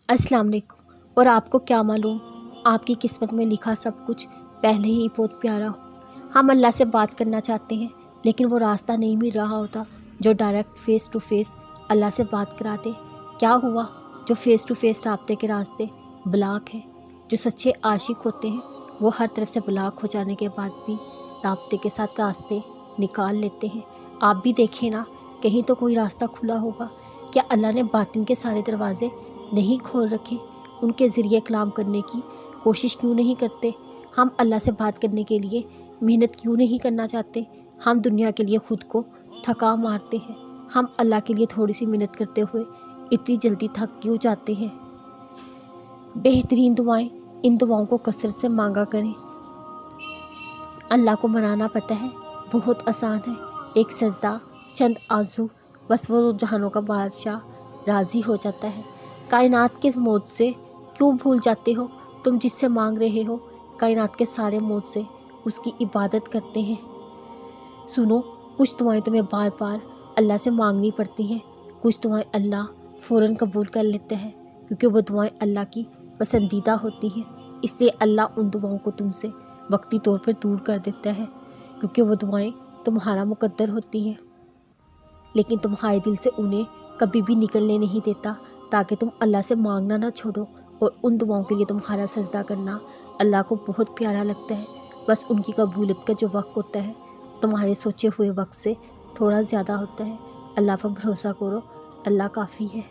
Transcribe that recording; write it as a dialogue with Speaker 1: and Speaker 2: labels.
Speaker 1: अस्सलाम वालेकुम। और आपको क्या मालूम, आपकी किस्मत में लिखा सब कुछ पहले ही बहुत प्यारा हो। हम अल्लाह से बात करना चाहते हैं लेकिन वो रास्ता नहीं मिल रहा होता जो डायरेक्ट फेस टू फेस अल्लाह से बात करा दे। क्या हुआ, जो फेस टू फेस रास्ते के रास्ते ब्लॉक हैं। जो सच्चे आशिक होते हैं वो हर तरफ से ब्लॉक हो जाने के बाद भी रास्ते के साथ रास्ते निकाल लेते हैं। आप भी देखें ना, कहीं तो कोई रास्ता खुला होगा। क्या अल्लाह ने बातिन के सारे दरवाजे नहीं खोल रखे? उनके ज़रिए कलाम करने की कोशिश क्यों नहीं करते? हम अल्लाह से बात करने के लिए मेहनत क्यों नहीं करना चाहते? हम दुनिया के लिए ख़ुद को थका मारते हैं। हम अल्लाह के लिए थोड़ी सी मेहनत करते हुए इतनी जल्दी थक क्यों जाते हैं? बेहतरीन दुआएं, इन दुआओं को कसरत से मांगा करें। अल्लाह को मनाना पता है, बहुत आसान है। एक सजदा, चंद आंसू, बस वो जहानों का बादशाह राज़ी हो जाता है। कायनात के मौत से क्यों भूल जाते हो? तुम जिससे मांग रहे हो कायनात के सारे मौत से उसकी इबादत करते हैं। सुनो, कुछ दुआएं तुम्हें बार बार अल्लाह से मांगनी पड़ती हैं। कुछ दुआएं अल्लाह फ़ौरन कबूल कर लेते हैं क्योंकि वो दुआएं अल्लाह की पसंदीदा होती हैं। इसलिए अल्लाह उन दुआओं को तुमसे वक्ती तौर पर दूर कर देता है क्योंकि वो दुआएं तुम्हारा मुकद्दर होती हैं, लेकिन तुम्हारे दिल से उन्हें कभी भी निकलने नहीं देता ताकि तुम अल्लाह से मांगना ना छोड़ो। और उन दुआओं के लिए तुम्हारा सजदा करना अल्लाह को बहुत प्यारा लगता है। बस उनकी कबूलियत का जो वक्त होता है तुम्हारे सोचे हुए वक्त से थोड़ा ज़्यादा होता है। अल्लाह पर भरोसा करो, अल्लाह काफ़ी है।